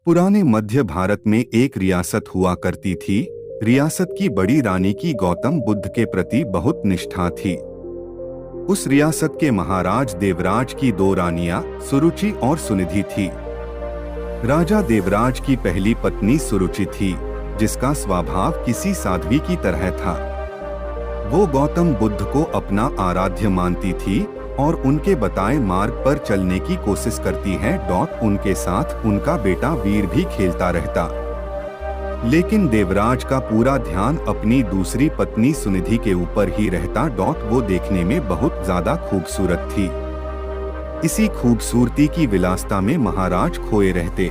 पुराने मध्य भारत में एक रियासत हुआ करती थी। रियासत की बड़ी रानी की गौतम बुद्ध के प्रति बहुत निष्ठा थी। उस रियासत के महाराज देवराज की दो रानियां सुरुचि और सुनिधि थी। राजा देवराज की पहली पत्नी सुरुचि थी, जिसका स्वभाव किसी साध्वी की तरह था। वो गौतम बुद्ध को अपना आराध्य मानती थी और उनके बताए मार्ग पर चलने की कोशिश करती है। उनके साथ उनका बेटा वीर भी खेलता रहता, लेकिन देवराज का पूरा ध्यान अपनी दूसरी पत्नी सुनिधि के ऊपर ही रहता। वो देखने में बहुत ज्यादा खूबसूरत थी। इसी खूबसूरती की विलासता में महाराज खोए रहते।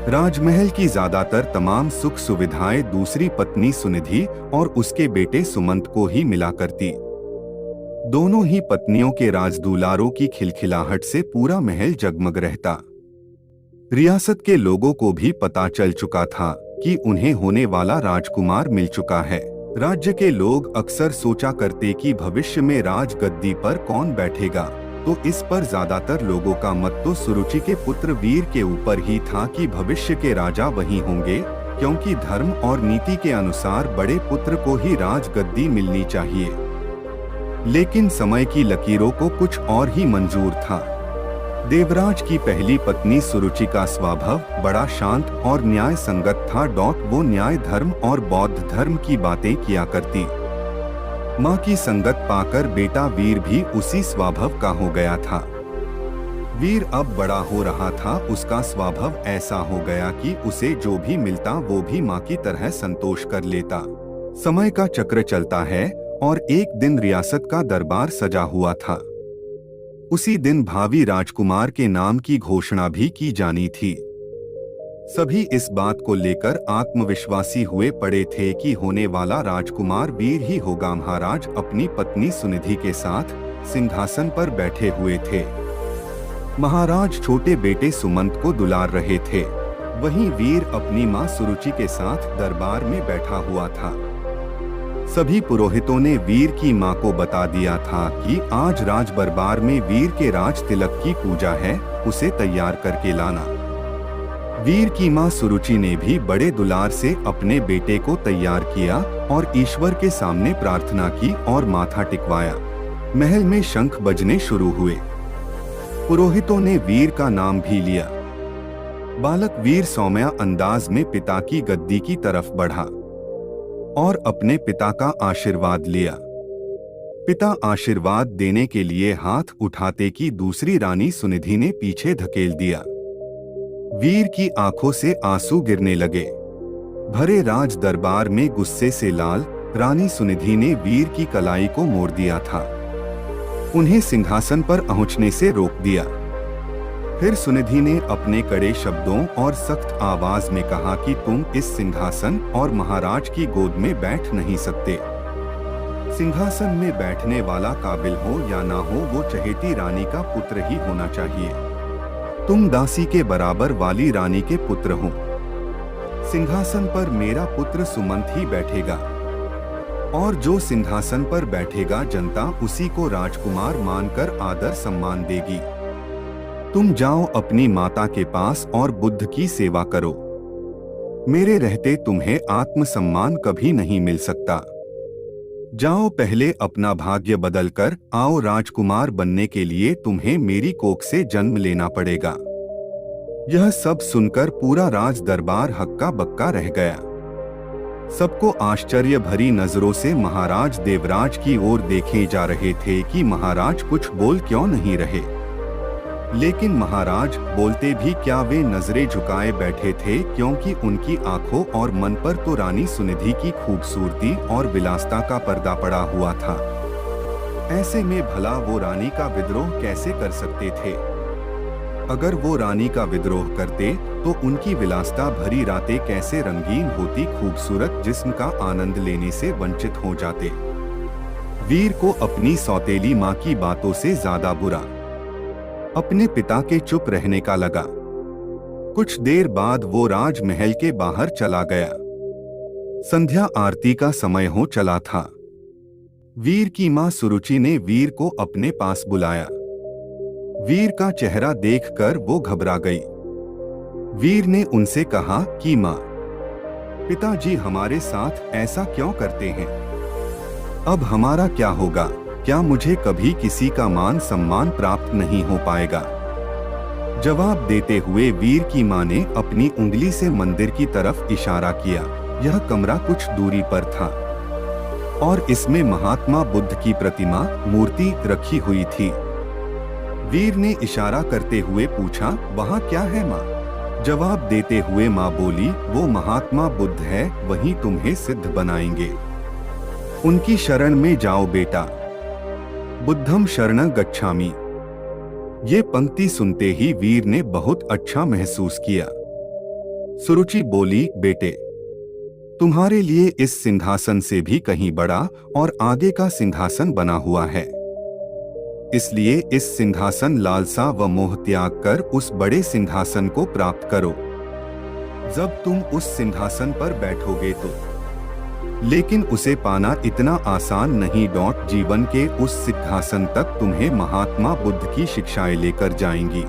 राजमहल की ज्यादातर तमाम सुख सुविधाएं दूसरी पत्नी सुनिधि और उसके बेटे सुमंत को ही मिला करती। दोनों ही पत्नियों के राजदुलारों की खिलखिलाहट से पूरा महल जगमग रहता। रियासत के लोगों को भी पता चल चुका था कि उन्हें होने वाला राजकुमार मिल चुका है। राज्य के लोग अक्सर सोचा करते कि भविष्य में राजगद्दी पर कौन बैठेगा, तो इस पर ज्यादातर लोगों का मत तो सुरुचि के पुत्र वीर के ऊपर ही था कि भविष्य के राजा वही होंगे, क्योंकि धर्म और नीति के अनुसार बड़े पुत्र को ही राजगद्दी मिलनी चाहिए। लेकिन समय की लकीरों को कुछ और ही मंजूर था। देवराज की पहली पत्नी सुरुचि का स्वभाव बड़ा शांत और न्याय संगत था। वो न्याय धर्म और बौद्ध धर्म की बातें किया करती। माँ की संगत पाकर बेटा वीर भी उसी स्वभाव का हो गया था। वीर अब बड़ा हो रहा था। उसका स्वभाव ऐसा हो गया कि उसे जो भी मिलता वो भी माँ की तरह संतोष कर लेता। समय का चक्र चलता है और एक दिन रियासत का दरबार सजा हुआ था। उसी दिन भावी राजकुमार के नाम की घोषणा भी की जानी थी। सभी इस बात को लेकर आत्मविश्वासी हुए पड़े थे कि होने वाला राजकुमार वीर ही होगा। महाराज अपनी पत्नी सुनिधि के साथ सिंहासन पर बैठे हुए थे। महाराज छोटे बेटे सुमंत को दुलार रहे थे। वहीं वीर अपनी मां सुरुचि के साथ दरबार में बैठा हुआ था। सभी पुरोहितों ने वीर की मां को बता दिया था कि आज राज दरबार में वीर के राज तिलक की पूजा है, उसे तैयार करके लाना। वीर की मां सुरुचि ने भी बड़े दुलार से अपने बेटे को तैयार किया और ईश्वर के सामने प्रार्थना की और माथा टिकवाया। महल में शंख बजने शुरू हुए। पुरोहितों ने वीर का नाम भी लिया। बालक वीर सौम्य अंदाज में पिता की गद्दी की तरफ बढ़ा और अपने पिता का आशीर्वाद लिया। पिता आशीर्वाद देने के लिए हाथ उठाते की दूसरी रानी सुनिधि ने पीछे धकेल दिया। वीर की आंखों से आंसू गिरने लगे। भरे राज दरबार में गुस्से से लाल रानी सुनिधि ने वीर की कलाई को मोड़ दिया था। उन्हें सिंहासन पर पहुंचने से रोक दिया। फिर सुनिधि ने अपने कड़े शब्दों और सख्त आवाज में कहा कि तुम इस सिंहासन और महाराज की गोद में बैठ नहीं सकते। सिंहासन में बैठने वाला काबिल हो या ना हो, वो चहेती रानी का पुत्र ही होना चाहिए। तुम दासी के बराबर वाली रानी के पुत्र हो। सिंहासन पर मेरा पुत्र सुमंत ही बैठेगा और जो सिंहासन पर बैठेगा जनता उसी को राजकुमार मानकर आदर सम्मान देगी। तुम जाओ अपनी माता के पास और बुद्ध की सेवा करो। मेरे रहते तुम्हें आत्मसम्मान कभी नहीं मिल सकता। जाओ पहले अपना भाग्य बदलकर आओ। राजकुमार बनने के लिए तुम्हें मेरी कोख से जन्म लेना पड़ेगा। यह सब सुनकर पूरा राज दरबार हक्का बक्का रह गया। सबको आश्चर्य भरी नजरों से महाराज देवराज की ओर देखे जा रहे थे कि महाराज कुछ बोल क्यों नहीं रहे। लेकिन महाराज बोलते भी क्या, वे नजरें झुकाए बैठे थे, क्योंकि उनकी आंखों और मन पर तो रानी सुनिधि की खूबसूरती और विलासता का पर्दा पड़ा हुआ था। ऐसे में भला वो रानी का विद्रोह कैसे कर सकते थे? अगर वो रानी का विद्रोह करते तो उनकी विलासता भरी रातें कैसे रंगीन होती, खूबसूरत जिस्म का आनंद लेने से वंचित हो जाते। वीर को अपनी सौतेली माँ की बातों से ज्यादा बुरा अपने पिता के चुप रहने का लगा। कुछ देर बाद वो राजमहल के बाहर चला गया। संध्या आरती का समय हो चला था। वीर की मां सुरुचि ने वीर को अपने पास बुलाया। वीर का चेहरा देखकर वो घबरा गई। वीर ने उनसे कहा कि माँ, पिताजी हमारे साथ ऐसा क्यों करते हैं? अब हमारा क्या होगा? क्या मुझे कभी किसी का मान सम्मान प्राप्त नहीं हो पाएगा? जवाब देते हुए वीर की माँ ने अपनी उंगली से मंदिर की तरफ इशारा किया। यह कमरा कुछ दूरी पर था और इसमें महात्मा बुद्ध की प्रतिमा मूर्ति रखी हुई थी। वीर ने इशारा करते हुए पूछा, वहाँ क्या है माँ? जवाब देते हुए माँ बोली, वो महात्मा बुद्ध है, वही तुम्हें सिद्ध बनाएंगे। उनकी शरण में जाओ बेटा। बुद्धम शरणं गच्छामि। ये पंक्ति सुनते ही वीर ने बहुत अच्छा महसूस किया। सुरुचि बोली, बेटे, तुम्हारे लिए इस सिंहासन से भी कहीं बड़ा और आगे का सिंहासन बना हुआ है। इसलिए इस सिंहासन लालसा व मोह त्याग कर उस बड़े सिंहासन को प्राप्त करो। जब तुम उस सिंहासन पर बैठोगे तो, लेकिन उसे पाना इतना आसान नहीं। जीवन के उस सिंहासन तक तुम्हें महात्मा बुद्ध की शिक्षाएं लेकर जाएंगी।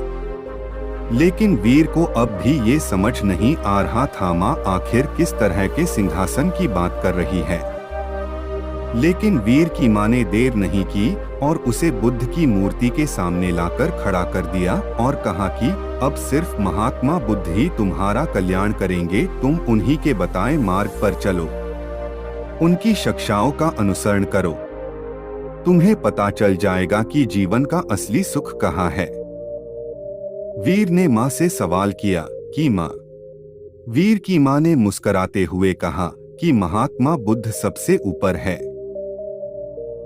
लेकिन वीर को अब भी ये समझ नहीं आ रहा था माँ आखिर किस तरह के सिंहासन की बात कर रही है। लेकिन वीर की माँ ने देर नहीं की और उसे बुद्ध की मूर्ति के सामने लाकर खड़ा कर दिया और कहा कि अब सिर्फ महात्मा बुद्ध ही तुम्हारा कल्याण करेंगे। तुम उन्हीं के बताए मार्ग पर चलो, उनकी शिक्षाओं का अनुसरण करो। तुम्हें पता चल जाएगा कि जीवन का असली सुख कहाँ है। वीर ने माँ से सवाल किया कि माँ। वीर की माँ ने मुस्कुराते हुए कहा कि महात्मा बुद्ध सबसे ऊपर है।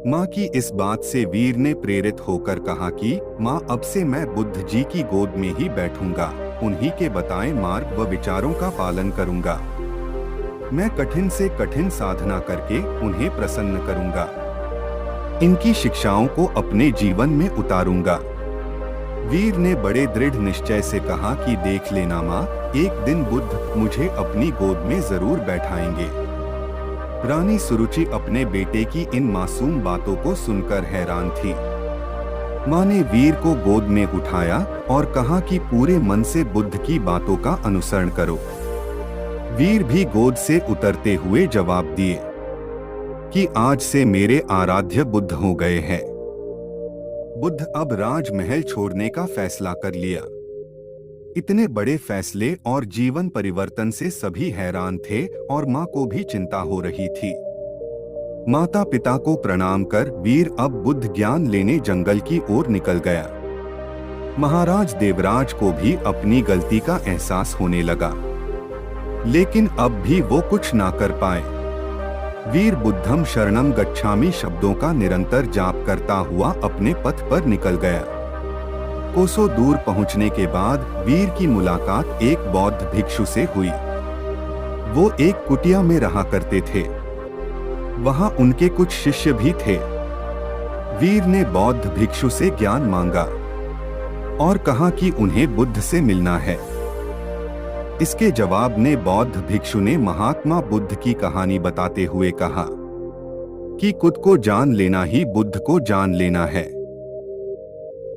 माँ की इस बात से वीर ने प्रेरित होकर कहा कि माँ, अब से मैं बुद्ध जी की गोद में ही बैठूंगा, उन्हीं के बताए मार्ग व विचारों का पालन करूंगा। मैं कठिन से कठिन साधना करके उन्हें प्रसन्न करूंगा, इनकी शिक्षाओं को अपने जीवन में उतारूंगा। वीर ने बड़े दृढ़ निश्चय से कहा कि देख लेना माँ, एक दिन बुद्ध मुझे अपनी गोद में जरूर बैठाएंगे। रानी सुरुचि अपने बेटे की इन मासूम बातों को सुनकर हैरान थी। माँ ने वीर को गोद में उठाया और कहा कि पूरे मन से बुद्ध की बातों का अनुसरण करो। वीर भी गोद से उतरते हुए जवाब दिए कि आज से मेरे आराध्य बुद्ध हो गए हैं। बुद्ध अब राजमहल छोड़ने का फैसला कर लिया। इतने बड़े फैसले और जीवन परिवर्तन से सभी हैरान थे और माँ को भी चिंता हो रही थी। माता पिता को प्रणाम कर वीर अब बुद्ध ज्ञान लेने जंगल की ओर निकल गया। महाराज देवराज को भी अपनी गलती का एहसास होने लगा, लेकिन अब भी वो कुछ ना कर पाए। वीर बुद्धम शरणम गच्छामि शब्दों का निरंतर जाप करता हुआ अपने पथ पर निकल गया। कोसों दूर पहुंचने के बाद वीर की मुलाकात एक बौद्ध भिक्षु से हुई। वो एक कुटिया में रहा करते थे। वहां उनके कुछ शिष्य भी थे। वीर ने बौद्ध भिक्षु से ज्ञान मांगा और कहा कि उन्हें बुद्ध से मिलना है। इसके जवाब में बौद्ध भिक्षु ने महात्मा बुद्ध की कहानी बताते हुए कहा कि खुद को जान लेना ही बुद्ध को जान लेना है।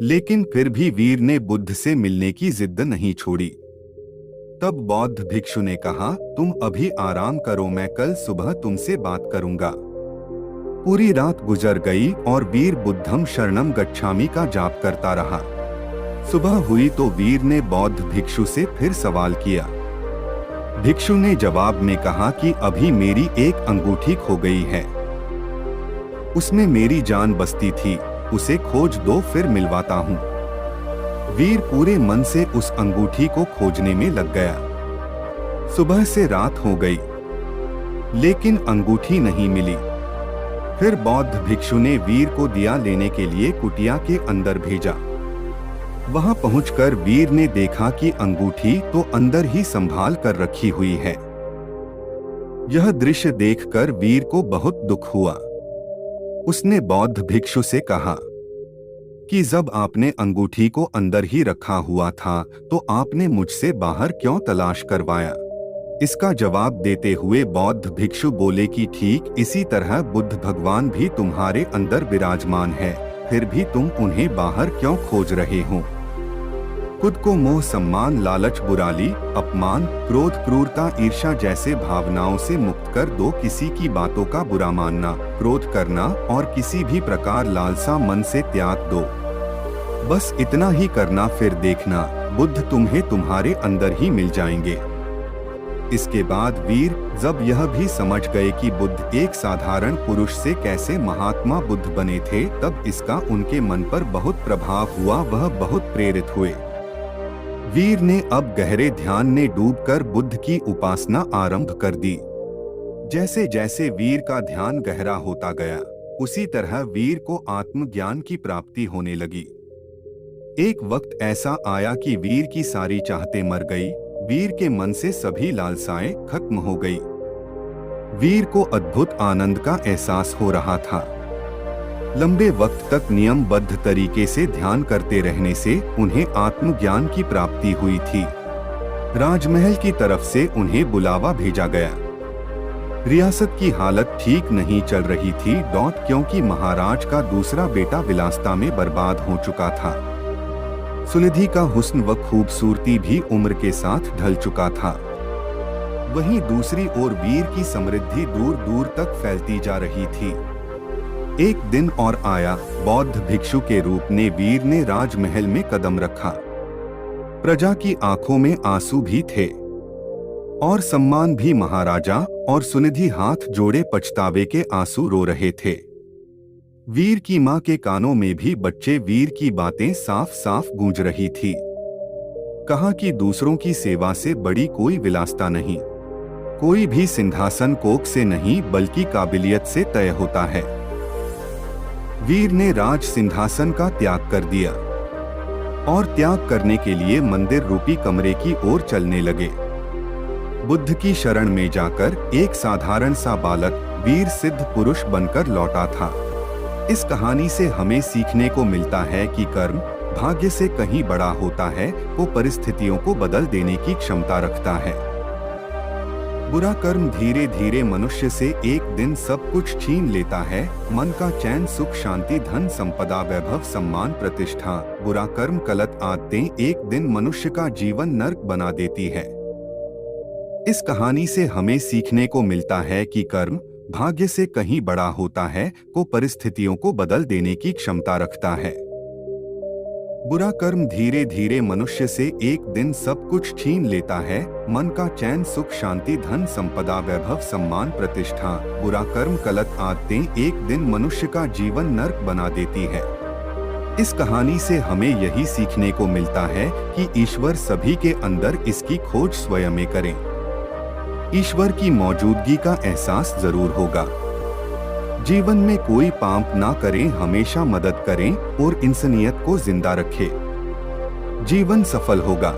लेकिन फिर भी वीर ने बुद्ध से मिलने की जिद नहीं छोड़ी। तब बौद्ध भिक्षु ने कहा, तुम अभी आराम करो, मैं कल सुबह तुमसे बात करूंगा। पूरी रात गुजर गई और वीर बुद्धम शरणम गच्छामि का जाप करता रहा। सुबह हुई तो वीर ने बौद्ध भिक्षु से फिर सवाल किया। भिक्षु ने जवाब में कहा कि अभी मेरी एक अंगूठी खो गई है, उसमें मेरी जान बसती थी, उसे खोज दो फिर मिलवाता हूँ। वीर पूरे मन से उस अंगूठी को खोजने में लग गया। सुबह से रात हो गई, लेकिन अंगूठी नहीं मिली। फिर बौद्ध भिक्षु ने वीर को दिया लेने के लिए कुटिया के अंदर भेजा। वहां पहुंचकर वीर ने देखा कि अंगूठी तो अंदर ही संभाल कर रखी हुई है। यह दृश्य देखकर वीर को बहुत दुख हुआ। उसने बौद्ध भिक्षु से कहा कि जब आपने अंगूठी को अंदर ही रखा हुआ था तो आपने मुझसे बाहर क्यों तलाश करवाया? इसका जवाब देते हुए बौद्ध भिक्षु बोले कि ठीक इसी तरह बुद्ध भगवान भी तुम्हारे अंदर विराजमान है, फिर भी तुम उन्हें बाहर क्यों खोज रहे हो? खुद को मोह, सम्मान, लालच, बुराई, अपमान, क्रोध, क्रूरता, ईर्ष्या जैसे भावनाओं से मुक्त कर दो। किसी की बातों का बुरा मानना, क्रोध करना और किसी भी प्रकार लालसा मन से त्याग दो। बस इतना ही करना, फिर देखना बुद्ध तुम्हें तुम्हारे अंदर ही मिल जाएंगे। इसके बाद वीर जब यह भी समझ गए कि बुद्ध एक साधारण पुरुष से कैसे महात्मा बुद्ध बने थे, तब इसका उनके मन पर बहुत प्रभाव हुआ। वह बहुत प्रेरित हुए। वीर ने अब गहरे ध्यान में डूबकर बुद्ध की उपासना आरंभ कर दी। जैसे जैसे वीर का ध्यान गहरा होता गया, उसी तरह वीर को आत्मज्ञान की प्राप्ति होने लगी। एक वक्त ऐसा आया कि वीर की सारी चाहतें मर गई। वीर के मन से सभी लालसाएं खत्म हो गई। वीर को अद्भुत आनंद का एहसास हो रहा था। लंबे वक्त तक नियमबद्ध तरीके से ध्यान करते रहने से उन्हें आत्मज्ञान की प्राप्ति हुई थी। राजमहल की तरफ से उन्हें बुलावा भेजा गया। रियासत की हालत ठीक नहीं चल रही थी, क्योंकि महाराज का दूसरा बेटा विलासिता में बर्बाद हो चुका था। सुनिधि का हुस्न व खूबसूरती भी उम्र के साथ ढल चुका था। वहीं दूसरी ओर वीर की समृद्धि दूर दूर तक फैलती जा रही थी। एक दिन और आया, बौद्ध भिक्षु के रूप में वीर ने राजमहल में कदम रखा। प्रजा की आंखों में आंसू भी थे और सम्मान भी। महाराजा और सुनिधि हाथ जोड़े पछतावे के आंसू रो रहे थे। वीर की मां के कानों में भी बच्चे वीर की बातें साफ साफ गूंज रही थी। कहा कि दूसरों की सेवा से बड़ी कोई विलासिता नहीं। कोई भी सिंहासन कोख से नहीं बल्कि काबिलियत से तय होता है। वीर ने राज सिंहासन का त्याग कर दिया और त्याग करने के लिए मंदिर रूपी कमरे की ओर चलने लगे। बुद्ध की शरण में जाकर एक साधारण सा बालक वीर सिद्ध पुरुष बनकर लौटा था। इस कहानी से हमें सीखने को मिलता है कि कर्म भाग्य से कहीं बड़ा होता है, वो परिस्थितियों को बदल देने की क्षमता रखता है। बुरा कर्म धीरे धीरे मनुष्य से एक दिन सब कुछ छीन लेता है। मन का चैन, सुख, शांति, धन, संपदा, वैभव, सम्मान, प्रतिष्ठा। बुरा कर्म, गलत आदतें एक दिन मनुष्य का जीवन नर्क बना देती है। इस कहानी से हमें सीखने को मिलता है कि कर्म भाग्य से कहीं बड़ा होता है, वो परिस्थितियों को बदल देने की क्षमता रखता है। बुरा कर्म धीरे धीरे मनुष्य से एक दिन सब कुछ छीन लेता है। मन का चैन, सुख, शांति, धन, संपदा, वैभव, सम्मान, प्रतिष्ठा। बुरा कर्म, गलत आदतें एक दिन मनुष्य का जीवन नर्क बना देती है। इस कहानी से हमें यही सीखने को मिलता है कि ईश्वर सभी के अंदर, इसकी खोज स्वयं में करें। ईश्वर की मौजूदगी का एहसास जरूर होगा। जीवन में कोई पाप ना करें, हमेशा मदद करें और इंसानियत को जिंदा रखें। जीवन सफल होगा।